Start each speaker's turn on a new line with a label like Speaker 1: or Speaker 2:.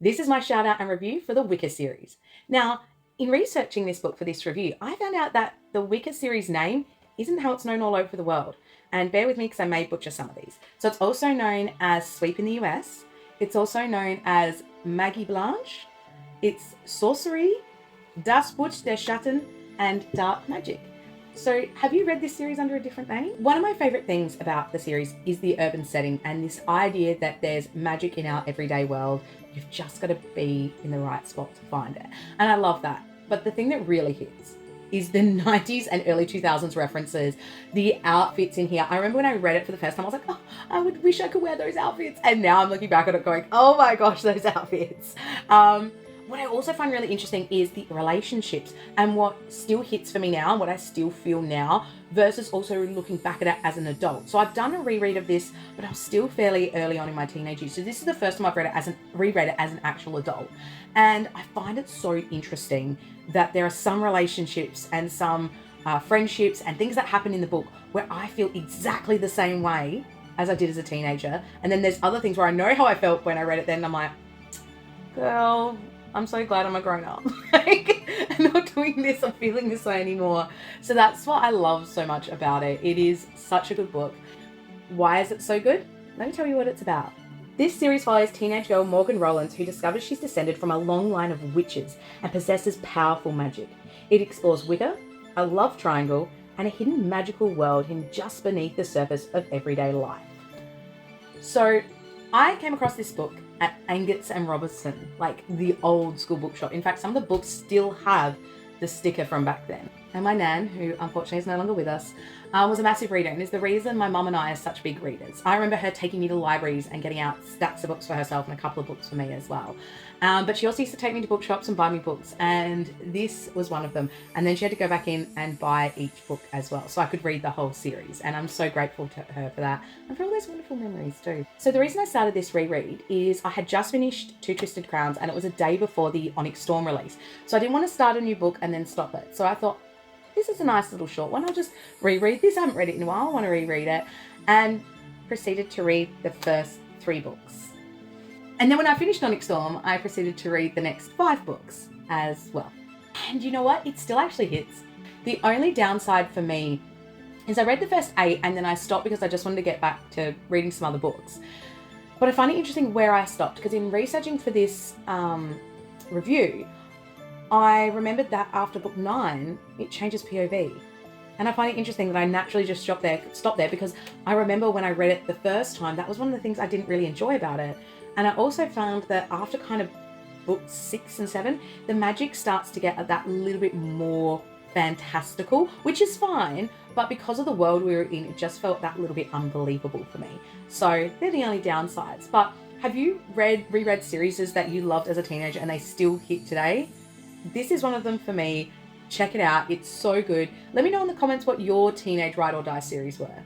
Speaker 1: This is my shout out and review for the Wicca series. Now, in researching this book for this review, I found out that the Wicca series name isn't how it's known all over the world. And bear with me because I may butcher some of these. So it's also known as Sweep in the US. It's also known as Maggie Blanche. It's Sorcery, Das Buch der Schatten, and Dark Magic. So have you read this series under a different name? One of my favourite things about the series is the urban setting and this idea that there's magic in our everyday world. You've just got to be in the right spot to find it. And I love that. But the thing that really hits is the 90s and early 2000s references, the outfits in here. I remember when I read it for the first time, I was like, oh, I would wish I could wear those outfits. And now I'm looking back at it going, oh my gosh, those outfits. What I also find really interesting is the relationships and what still hits for me now, what I still feel now, versus also looking back at it as an adult. So I've done a reread of this, but I was still fairly early on in my teenage years. So this is the first time I've reread it as an actual adult. And I find it so interesting that there are some relationships and some friendships and things that happen in the book where I feel exactly the same way as I did as a teenager. And then there's other things where I know how I felt when I read it then, and I'm like, girl, I'm so glad I'm a grown up. Like, I'm not doing this or feeling this way anymore. So that's what I love so much about it. It is such a good book. Why is it so good? Let me tell you what it's about. This series follows teenage girl Morgan Rowlands, who discovers she's descended from a long line of witches and possesses powerful magic. It explores Wicca, a love triangle, and a hidden magical world hidden just beneath the surface of everyday life. So I came across this book at Angat's and Robertson, like the old school bookshop. In fact, some of the books still have the sticker from back then. And my nan, who unfortunately is no longer with us, was a massive reader and is the reason my mum and I are such big readers. I remember her taking me to libraries and getting out stacks of books for herself and a couple of books for me as well. But she also used to take me to bookshops and buy me books, and this was one of them. And then she had to go back in and buy each book as well, so I could read the whole series. And I'm so grateful to her for that and for all those wonderful memories too. So the reason I started this reread is I had just finished Two Twisted Crowns, and it was a day before the Onyx Storm release. So I didn't want to start a new book and then stop it. So I thought, this is a nice little short one. I'll just reread this. I haven't read it in a while. I want to reread it. And proceeded to read the first 3 books. And then when I finished Onyx Storm, I proceeded to read the next 5 books as well. And you know what? It still actually hits. The only downside for me is I read the first 8 and then I stopped because I just wanted to get back to reading some other books. But I find it interesting where I stopped, because in researching for this review, I remembered that after book 9, it changes POV. And I find it interesting that I naturally just stopped there because I remember when I read it the first time, that was one of the things I didn't really enjoy about it. And I also found that after kind of books 6 and 7, the magic starts to get that little bit more fantastical, which is fine, but because of the world we were in, it just felt that little bit unbelievable for me. So they're the only downsides. But have you reread series that you loved as a teenager and they still hit today? This is one of them for me. Check it out. It's so good. Let me know in the comments what your teenage ride or die series were.